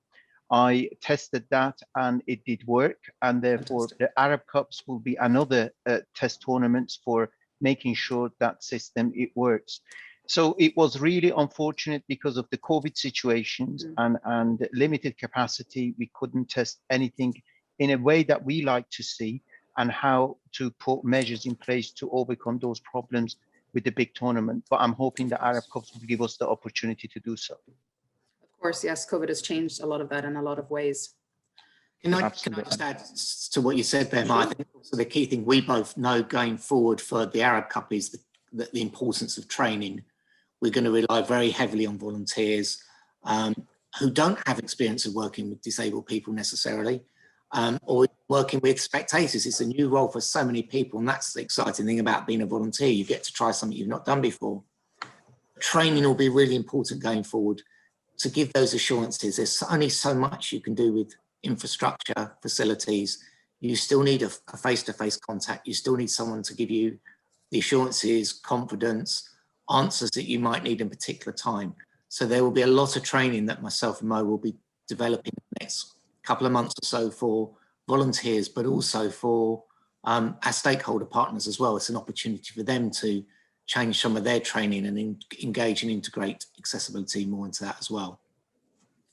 I tested that and it did work, and therefore the Arab Cups will be another test tournaments for making sure that system it works. So it was really unfortunate because of the COVID situations and limited capacity. We couldn't test anything in a way that we like to see and how to put measures in place to overcome those problems with the big tournament. But I'm hoping the Arab Cups will give us the opportunity to do so. Of course, yes, COVID has changed a lot of that in a lot of ways. Can I just add to what you said there, Mark? I think also the key thing we both know going forward for the Arab Cup is the importance of training. We're going to rely very heavily on volunteers who don't have experience of working with disabled people necessarily, or working with spectators. It's a new role for so many people, and that's the exciting thing about being a volunteer. You get to try something you've not done before. Training will be really important going forward to give those assurances. There's only so much you can do with infrastructure, facilities. You still need a face-to-face contact. You still need someone to give you the assurances, confidence, answers that you might need in a particular time. So there will be a lot of training that myself and Mo will be developing in the next couple of months or so for volunteers, but also for our stakeholder partners as well. It's an opportunity for them to change some of their training and engage and integrate accessibility more into that as well.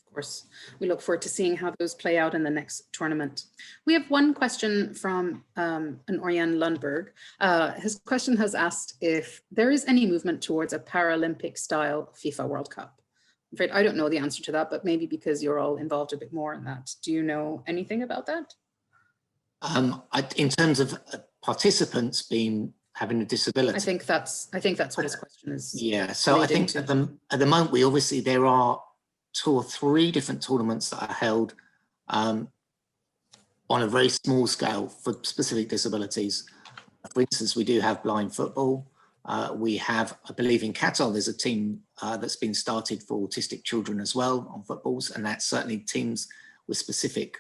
Of course, we look forward to seeing how those play out in the next tournament. We have one question from an Orion Lundberg. His question has asked if there is any movement towards a Paralympic-style FIFA World Cup. I'm afraid I don't know the answer to that, but maybe because you're all involved a bit more in that. Do you know anything about that? In terms of participants having a disability, I think that's what his question is. Yeah, so I think at the moment there are 2 or 3 different tournaments that are held on a very small scale for specific disabilities. For instance, we do have blind football. We have, I believe in Qatar, there's a team that's been started for autistic children as well on footballs, and that's certainly teams with specific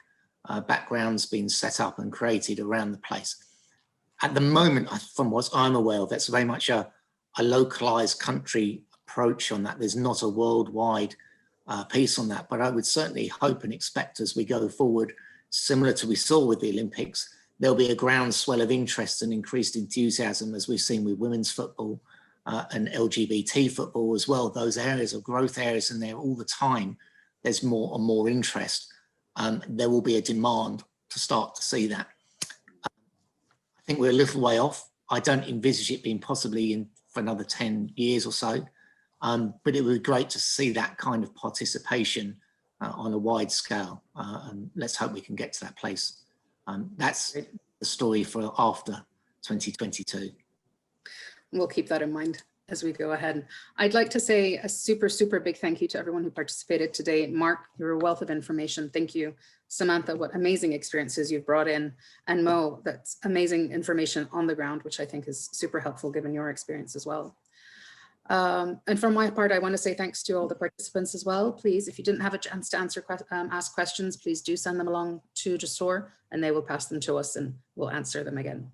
backgrounds being set up and created around the place. At the moment, from what I'm aware of, that's very much a localized country approach on that. There's not a worldwide piece on that, but I would certainly hope and expect as we go forward, similar to we saw with the Olympics, there'll be a groundswell of interest and increased enthusiasm as we've seen with women's football and LGBT football as well. Those areas are growth areas and there all the time. There's more and more interest. There will be a demand to start to see that. I think we're a little way off. I don't envisage it being possibly for another 10 years or so. But it would be great to see that kind of participation on a wide scale. And let's hope we can get to that place. That's the story for after 2022. We'll keep that in mind as we go ahead. I'd like to say a super, super big thank you to everyone who participated today. Mark, you're a wealth of information. Thank you. Samantha, what amazing experiences you've brought in. And Mo, that's amazing information on the ground, which I think is super helpful given your experience as well. And from my part, I want to say thanks to all the participants as well. Please, if you didn't have a chance to ask questions, please do send them along to Jasur and they will pass them to us and we'll answer them again.